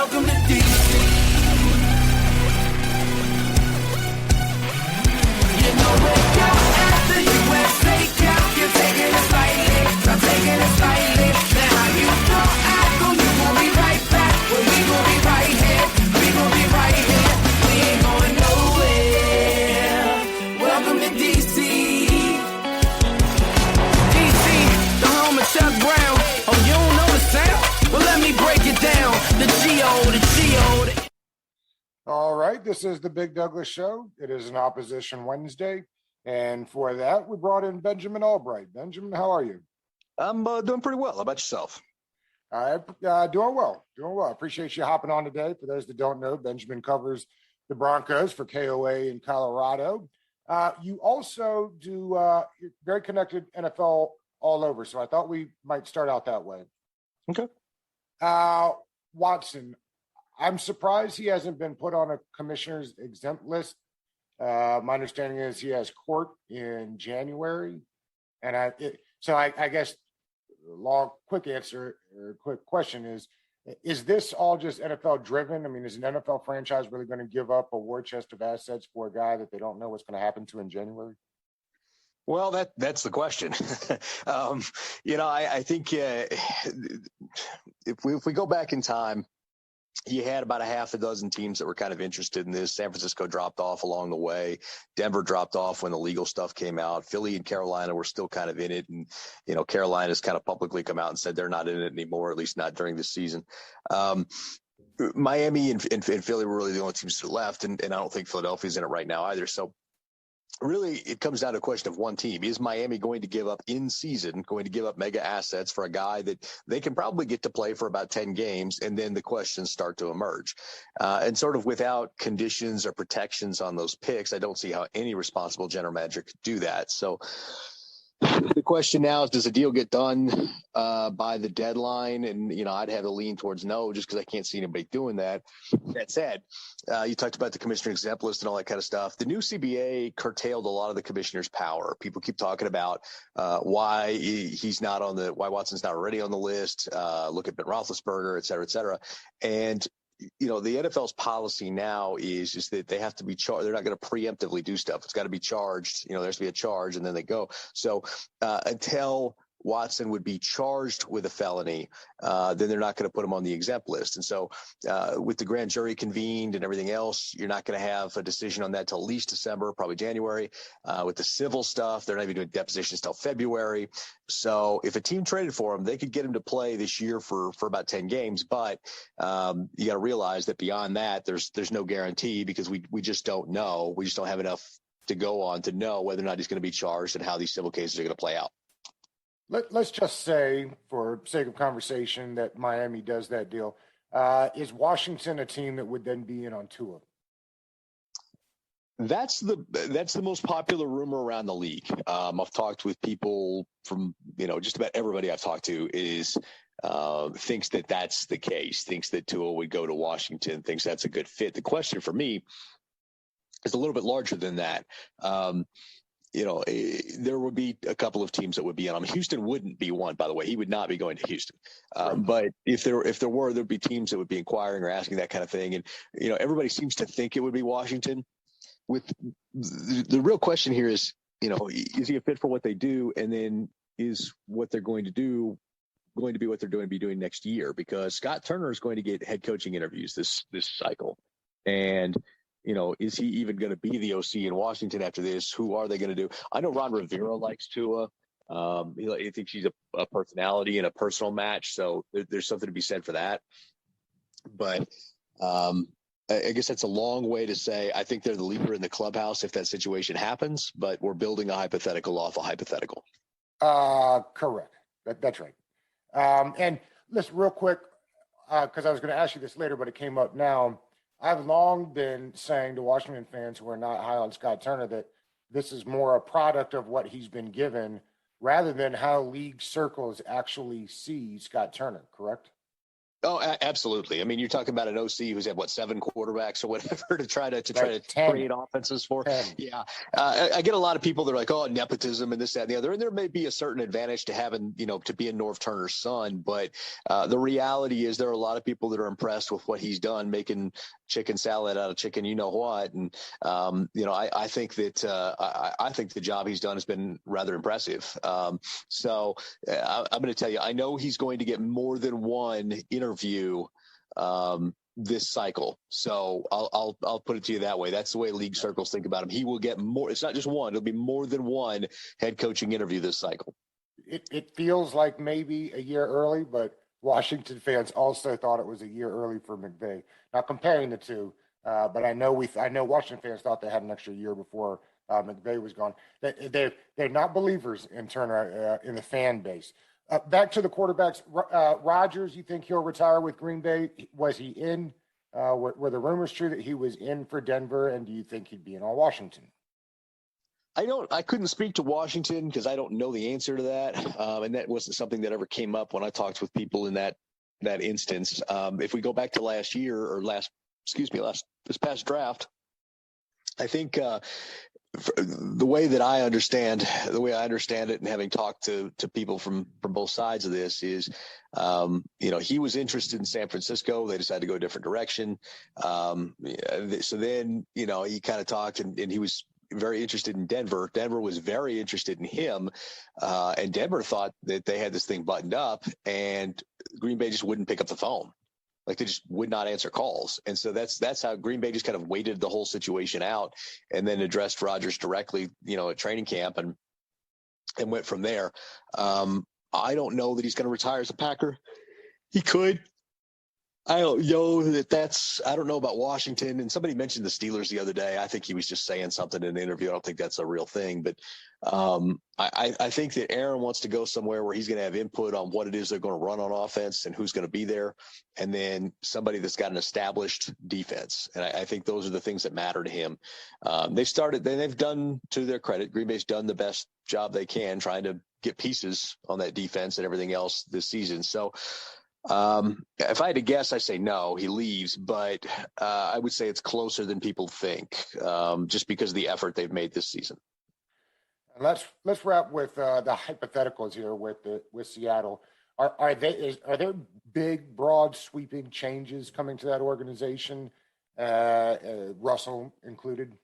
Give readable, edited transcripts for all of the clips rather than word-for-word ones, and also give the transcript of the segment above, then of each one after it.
Welcome to DC. You know where you're at, the USA count. You're taking it slightly, I'm taking it slightly. Now how you gon' act, you gon' be right back. Well, we gon' be right here, we gon' be right here. We ain't going nowhere. Welcome to DC. DC, the home of Chuck Brown. Oh, you don't know the sound? Well, let me break it down. The G.O., the G.O., the... All right, this is the Big Douglas Show. It is an Opposition Wednesday, and for that, we brought in Benjamin Allbright. Benjamin, how are you? I'm doing pretty well. How about yourself? All right, doing well. I appreciate you hopping on today. For those that don't know, Benjamin covers the Broncos for KOA in Colorado. You also do you're very connected NFL all over, so I thought we might start out that way. Okay. Watson, I'm surprised he hasn't been put on a commissioner's exempt list. My understanding is he has court in January. And I guess quick answer or quick question is this all just NFL driven? I mean, is an NFL franchise really going to give up a war chest of assets for a guy that they don't know what's going to happen to in January? Well, that's the question. I think if we go back in time, you had about a half a dozen teams that were kind of interested in this. San Francisco dropped off along the way. Denver dropped off when the legal stuff came out. Philly and Carolina were still kind of in it. And, Carolina's kind of publicly come out and said they're not in it anymore, at least not during this season. Miami and Philly were really the only teams that left. And I don't think Philadelphia's in it right now either. So really, it comes down to a question of one team. Is Miami going to give up mega assets for a guy that they can probably get to play for about 10 games, and then the questions start to emerge? And sort of without conditions or protections on those picks, I don't see how any responsible general manager could do that. So the question now is, does the deal get done by the deadline? And, I'd have a lean towards no, just because I can't see anybody doing that. That said, you talked about the commissioner exempt list and all that kind of stuff. The new CBA curtailed a lot of the commissioner's power. People keep talking about why why Watson's not already on the list. Look at Ben Roethlisberger, et cetera, et cetera. And the NFL's policy now is that they have to be charged. They're not going to preemptively do stuff. It's got to be charged. There has to be a charge, and then they go. So until Watson would be charged with a felony, then they're not going to put him on the exempt list. And so with the grand jury convened and everything else, you're not going to have a decision on that till at least December, probably January. With the civil stuff, they're not even doing depositions till February. So if a team traded for him, they could get him to play this year for about 10 games. But you got to realize that beyond that, there's no guarantee, because we just don't know. We just don't have enough to go on to know whether or not he's going to be charged and how these civil cases are going to play out. Let's just say, for sake of conversation, that Miami does that deal. Is Washington a team that would then be in on Tua? That's the most popular rumor around the league. I've talked with people from, just about everybody I've talked to is thinks that that's the case, thinks that Tua would go to Washington, thinks that's a good fit. The question for me is a little bit larger than that. There would be a couple of teams that would be in. Houston wouldn't be one, by the way. He would not be going to Houston. But if there were, there'd be teams that would be inquiring or asking that kind of thing. And, everybody seems to think it would be Washington. With the real question here is he a fit for what they do? And then is what they're going to do going to be what they're going to be doing next year? Because Scott Turner is going to get head coaching interviews this cycle. And is he even going to be the OC in Washington after this? Who are they going to do? I know Ron Rivera likes Tua. He thinks he's a personality and a personal match. So there's something to be said for that. But I guess that's a long way to say I think they're the leader in the clubhouse if that situation happens. But we're building a hypothetical off a hypothetical. Correct. That's right. And listen, real quick, because I was going to ask you this later, but it came up now. I've long been saying to Washington fans who are not high on Scott Turner that this is more a product of what he's been given rather than how league circles actually see Scott Turner, correct? Oh, absolutely. I mean, you're talking about an OC who's had 7 quarterbacks or whatever to try to 10. create offenses for. 10. Yeah, I get a lot of people that are like, oh, nepotism and this, that, and the other, and there may be a certain advantage to having, to be a Norv Turner's son, but the reality is there are a lot of people that are impressed with what he's done, making chicken salad out of chicken, you know what, and I think that I think the job he's done has been rather impressive. So I'm going to tell you, I know he's going to get more than one interview this cycle. So I'll put it to you that way. That's the way league circles think about him. He will get more. It's not just one. It'll be more than one head coaching interview this cycle. It feels like maybe a year early, but Washington fans also thought it was a year early for McVay. Not comparing the two, but I know Washington fans thought they had an extra year before McVay was gone. They're not believers in Turner in the fan base. Back to the quarterbacks. Rodgers, you think he'll retire with Green Bay? Was he in? Were the rumors true that he was in for Denver? And do you think he'd be in on Washington? I couldn't speak to Washington because I don't know the answer to that. And that wasn't something that ever came up when I talked with people in that instance. If we go back to last year or this past draft, I think the way I understand it, and having talked to people from both sides of this is, he was interested in San Francisco. They decided to go a different direction. So then, he kind of talked and he was very interested in Denver. Denver was very interested in him. And Denver thought that they had this thing buttoned up, and Green Bay just wouldn't pick up the phone. Like, they just would not answer calls. And so that's how Green Bay just kind of waited the whole situation out and then addressed Rodgers directly, at training camp and went from there. I don't know that he's going to retire as a Packer. He could. I don't know I don't know about Washington. And somebody mentioned the Steelers the other day. I think he was just saying something in an interview. I don't think that's a real thing, but I think that Aaron wants to go somewhere where he's going to have input on what it is they're going to run on offense and who's going to be there. And then somebody that's got an established defense. And I think those are the things that matter to him. They've done, to their credit, Green Bay's done the best job they can trying to get pieces on that defense and everything else this season. So, if I had to guess, I say no, he leaves, but I would say it's closer than people think, just because of the effort they've made this season. And let's wrap with the hypotheticals here with Seattle. Are there big, broad, sweeping changes coming to that organization, Russell included?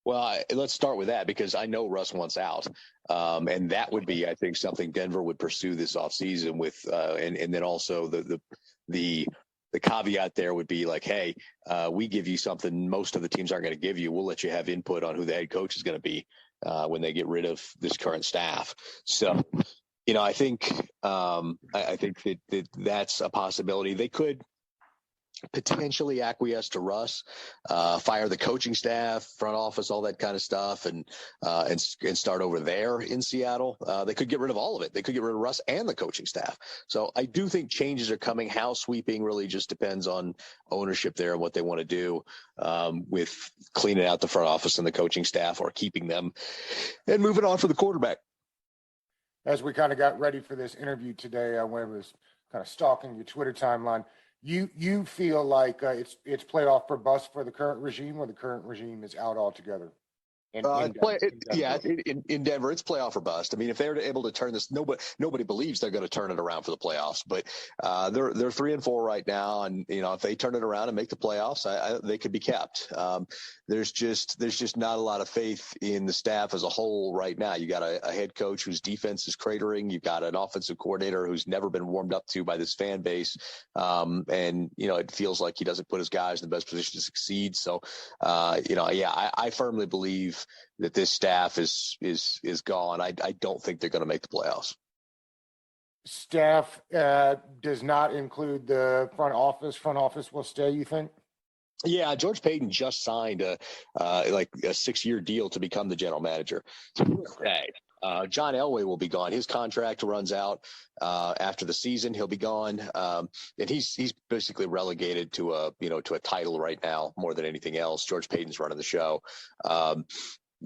Well, let's start with that, because I know Russ wants out. And that would be, I think, something Denver would pursue this offseason with, and then also the caveat there would be like, hey, we give you something most of the teams aren't going to give you. We'll let you have input on who the head coach is going to be when they get rid of this current staff. So, I think that's a possibility. They could potentially acquiesce to Russ, fire the coaching staff, front office, all that kind of stuff, and start over there in Seattle. They could get rid of all of it. They could get rid of Russ and the coaching staff. So I do think changes are coming. How sweeping really just depends on ownership there and what they want to do with cleaning out the front office and the coaching staff, or keeping them and moving on for the quarterback. As we kind of got ready for this interview today, when I was kind of stalking your Twitter timeline, you feel like it's playoff or bust for the current regime, or the current regime is out altogether? In Denver, it's playoff or bust. I mean, if they're able to turn this, nobody believes they're going to turn it around for the playoffs. But they're 3-4 right now, and if they turn it around and make the playoffs, they could be kept. There's just not a lot of faith in the staff as a whole right now. You got a head coach whose defense is cratering. You've got an offensive coordinator who's never been warmed up to by this fan base, and it feels like he doesn't put his guys in the best position to succeed. So, I firmly believe that this staff is gone. I don't think they're going to make the playoffs. Staff does not include the front office. Front office will stay, you think? Yeah, George Payton just signed a 6-year deal to become the general manager. Okay. John Elway will be gone. His contract runs out after the season. He'll be gone, and he's basically relegated to a title right now more than anything else. George Payton's running the show.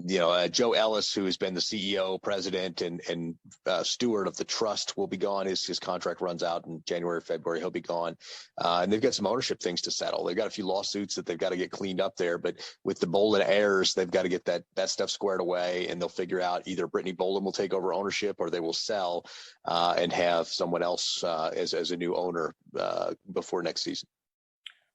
Joe Ellis, who has been the CEO, president, and steward of the trust, will be gone. His contract runs out in January, February. He'll be gone. And they've got some ownership things to settle. They've got a few lawsuits that they've got to get cleaned up there. But with the Bolin heirs, they've got to get that stuff squared away. And they'll figure out either Brittany Bolin will take over ownership or they will sell and have someone else as a new owner before next season.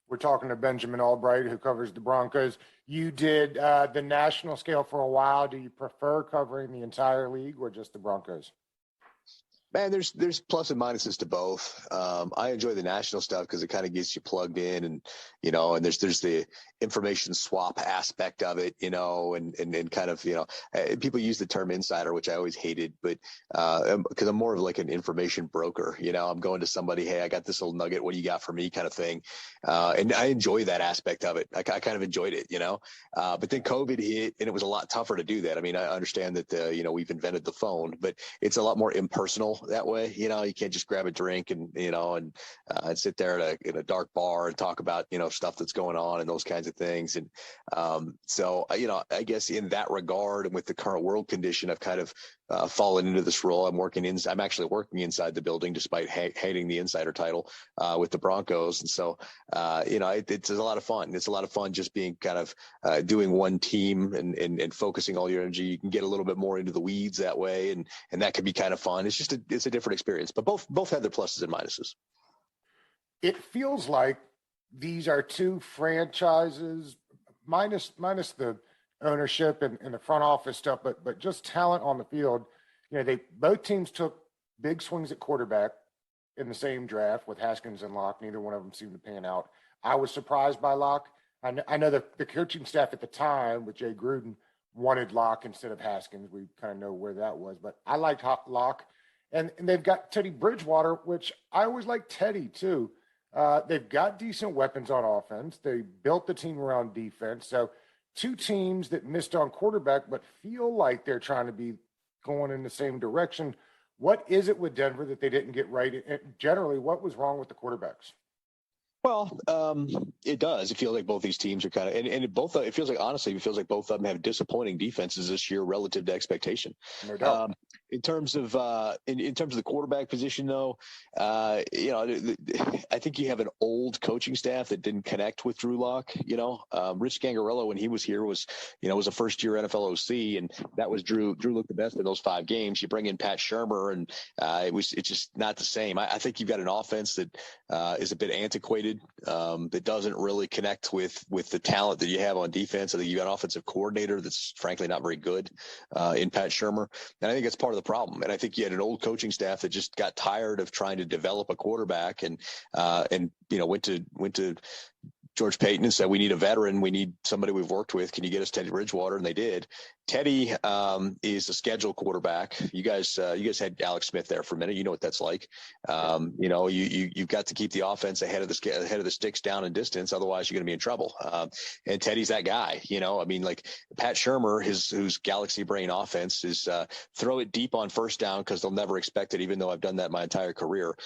We're talking to Benjamin Allbright, who covers the Broncos. You did the national scale for a while. Do you prefer covering the entire league or just the Broncos? Man, there's plus and minuses to both. I enjoy the national stuff because it kind of gets you plugged in, and and there's the information swap aspect of it, and kind of people use the term insider, which I always hated, but because I'm more of like an information broker. I'm going to somebody, hey, I got this little nugget, what do you got for me, kind of thing, and I enjoy that aspect of it. I kind of enjoyed it, but then COVID hit, and it was a lot tougher to do that. I mean, I understand that we've invented the phone, but it's a lot more impersonal that way. You can't just grab a drink and sit there in a dark bar and talk about stuff that's going on and those kinds of things. And so I guess in that regard, and with the current world condition, I've kind of fallen into this role. I'm actually working inside the building despite hating the insider title with the Broncos. And so it's a lot of fun. It's a lot of fun just being kind of doing one team and focusing all your energy. You can get a little bit more into the weeds that way, and that can be kind of fun. It's just it's a different experience, but both have their pluses and minuses. It feels like these are two franchises, minus the ownership and the front office stuff, but just talent on the field. Both teams took big swings at quarterback in the same draft with Haskins and Locke. Neither one of them seemed to pan out. I was surprised by Locke. I know the coaching staff at the time with Jay Gruden wanted Locke instead of Haskins. We kind of know where that was, but I liked Locke. And they've got Teddy Bridgewater, which I always liked Teddy too. They've got decent weapons on offense. They built the team around defense. So two teams that missed on quarterback, but feel like they're trying to be going in the same direction. What is it with Denver that they didn't get right? And generally, what was wrong with the quarterbacks? Well, it does. It feels like both these teams are kind of, and it feels like, honestly, it feels like both of them have disappointing defenses this year relative to expectation. No doubt. In terms of the quarterback position, though, I think you have an old coaching staff that didn't connect with Drew Lock. Rich Gangarello, when he was here, was a first-year NFL OC, and that was Drew. Drew looked the best in those 5 games. You bring in Pat Shurmur, and it's just not the same. I think you've got an offense that is a bit antiquated, that doesn't really connect with the talent that you have on defense. I think you got an offensive coordinator that's frankly not very good in Pat Shurmur, and I think that's part of the problem. And I think you had an old coaching staff that just got tired of trying to develop a quarterback and went to George Payton and said, we need a veteran. We need somebody we've worked with. Can you get us Teddy Bridgewater? And they did. Teddy is a scheduled quarterback. You guys had Alex Smith there for a minute. You know what that's like. You've got to keep the offense ahead of the sticks down in distance. Otherwise, you're going to be in trouble. And Teddy's that guy. Like Pat Shurmur, whose galaxy brain offense is throw it deep on first down because they'll never expect it. Even though I've done that my entire career,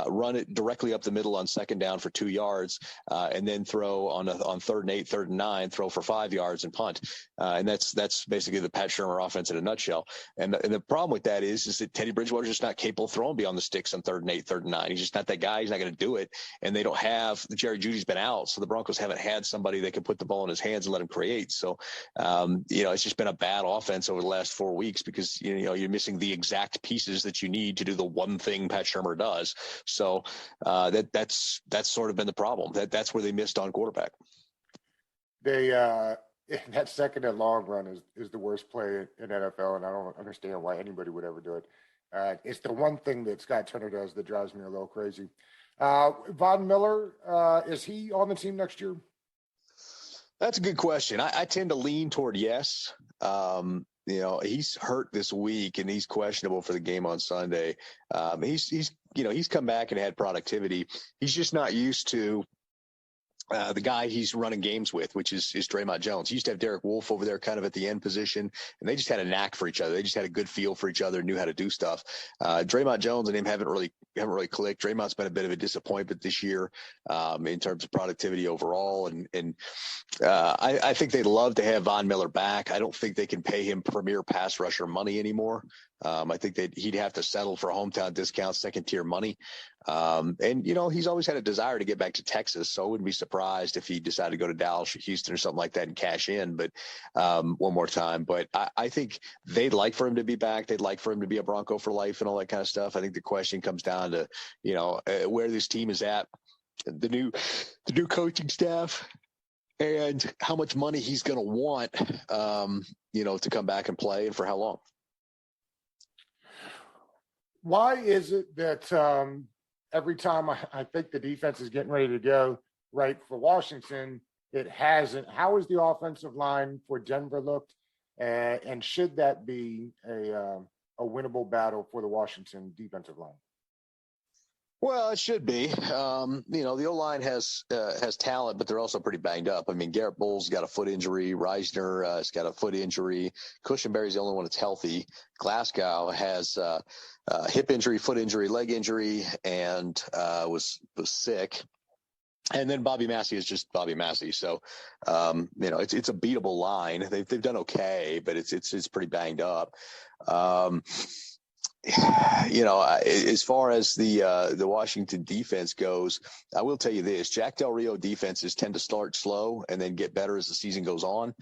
run it directly up the middle on second down for 2 yards, and then throw on 3rd and 8, 3rd and 9, throw for 5 yards and punt. And that's basically the Pat Shurmur offense in a nutshell. And the problem with that is that Teddy Bridgewater's just not capable of throwing beyond the sticks on 3rd and 8, 3rd and 9. He's just not that guy. He's not going to do it. And they don't have Jerry Jeudy's been out, so the Broncos haven't had somebody that can put the ball in his hands and let him create. So, it's just been a bad offense over the last 4 weeks because you're missing the exact pieces that you need to do the one thing Pat Shurmur does. So that's sort of been the problem. That's where they missed on quarterback. That second and long run is the worst play in NFL, and I don't understand why anybody would ever do it. It's the one thing that Scott Turner does that drives me a little crazy. Von Miller, is he on the team next year? That's a good question. I tend to lean toward yes. He's hurt this week and he's questionable for the game on Sunday. He's come back and had productivity. He's just not used to the guy he's running games with, which is Draymond Jones. He used to have Derek Wolfe over there kind of at the end position, and they just had a knack for each other. They just had a good feel for each other, knew how to do stuff. Draymond Jones and him haven't really clicked. Draymond's been a bit of a disappointment this year in terms of productivity overall, and I think they'd love to have Von Miller back. I don't think they can pay him premier pass rusher money anymore. I think that he'd have to settle for hometown discount, second tier money. And, he's always had a desire to get back to Texas. So I wouldn't be surprised if he decided to go to Dallas or Houston or something like that and cash in, but one more time. But I think they'd like for him to be back. They'd like for him to be a Bronco for life and all that kind of stuff. I think the question comes down to, where this team is at, the new coaching staff, and how much money he's going to want, to come back and play, and for how long. Why is it that every time I think the defense is getting ready to go right for Washington, it hasn't? How has the offensive line for Denver looked? And should that be a winnable battle for the Washington defensive line? Well, it should be. The O-line has talent, but they're also pretty banged up. I mean, Garrett Bowles got a foot injury. Reisner has got a foot injury. Cushenberry's the only one that's healthy. Glasgow has hip injury, foot injury, leg injury, and was sick. And then Bobby Massey is just Bobby Massey. So, it's a beatable line. They've done okay, but it's pretty banged up. As far as the Washington defense goes, I will tell you this: Jack Del Rio defenses tend to start slow and then get better as the season goes on.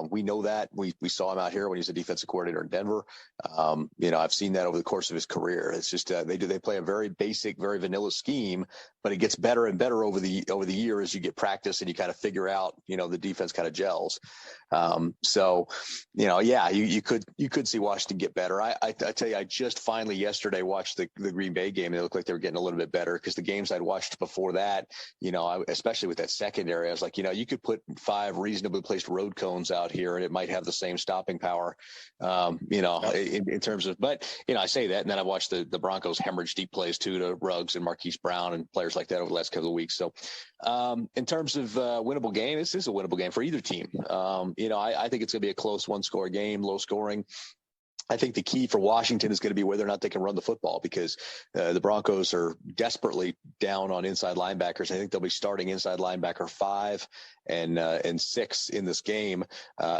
We know that. We saw him out here when he was a defensive coordinator in Denver. I've seen that over the course of his career. It's just they play a very basic, very vanilla scheme, but it gets better and better over the year as you get practice and you kind of figure out, the defense kind of gels. You could see Washington get better. I tell you, I just finally yesterday watched the Green Bay game. They looked like they were getting a little bit better, because the games I'd watched before that, especially with that secondary, I was like, you could put 5 reasonably placed road cones out here and it might have the same stopping power, in terms of, but, I say that. And then I watched the Broncos hemorrhage deep plays too to Ruggs and Marquise Brown and players like that over the last couple of weeks. So in terms of winnable game, this is a winnable game for either team. I think it's going to be a close one-score game, low scoring. I think the key for Washington is going to be whether or not they can run the football, because the Broncos are desperately down on inside linebackers. I think they'll be starting inside linebacker 5 and 6 in this game,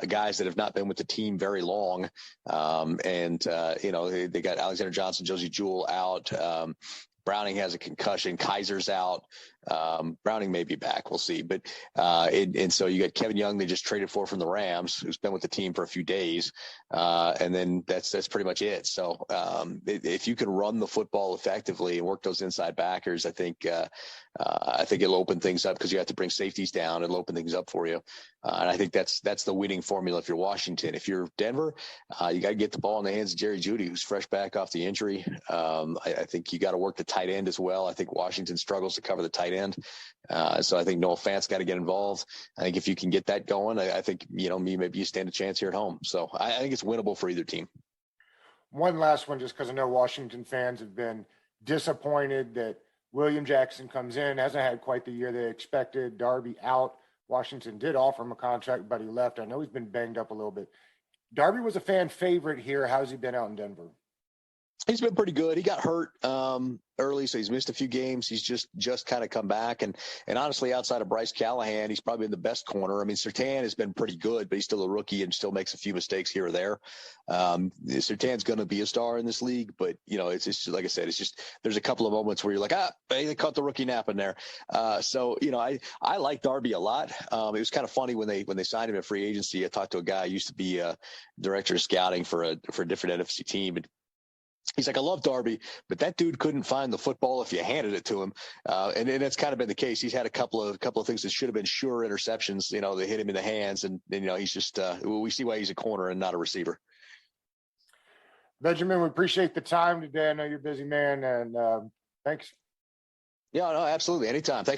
guys that have not been with the team very long. They got Alexander Johnson, Josie Jewell out. Browning has a concussion. Kaiser's out. Browning may be back. We'll see. But and so you got Kevin Young, they just traded for from the Rams, who's been with the team for a few days. And then that's pretty much it. So if you can run the football effectively and work those inside backers, I think it'll open things up, because you have to bring safeties down. It'll open things up for you. And I think that's the winning formula if you're Washington. If you're Denver, you got to get the ball in the hands of Jerry Jeudy, who's fresh back off the injury. I think you got to work the tight end as well. I think Washington struggles to cover the tight end. So I think Noah Fant's got to get involved. I think if you can get that going, I think, maybe you stand a chance here at home. So I think it's winnable for either team. One last one, just because I know Washington fans have been disappointed that William Jackson comes in, hasn't had quite the year they expected. Darby out. Washington did offer him a contract, but he left. I know he's been banged up a little bit. Darby was a fan favorite here. How's he been out in Denver? He's been pretty good. He got hurt early, so he's missed a few games. He's just kind of come back. And honestly, outside of Bryce Callahan, he's probably been the best corner. I mean, Surtain has been pretty good, but he's still a rookie and still makes a few mistakes here or there. Surtain's going to be a star in this league, but, it's just, like I said, it's just, there's a couple of moments where you're like, they caught the rookie nap in there. I like Darby a lot. It was kind of funny when they signed him at free agency. I talked to a guy who used to be a director of scouting for a different NFC team. And he's like, I love Darby, but that dude couldn't find the football if you handed it to him. And it's kind of been the case. He's had a couple of things that should have been sure interceptions, they hit him in the hands. And he's just, we see why he's a corner and not a receiver. Benjamin, we appreciate the time today. I know you're a busy man, and thanks. Yeah, no, absolutely. Anytime. Thanks for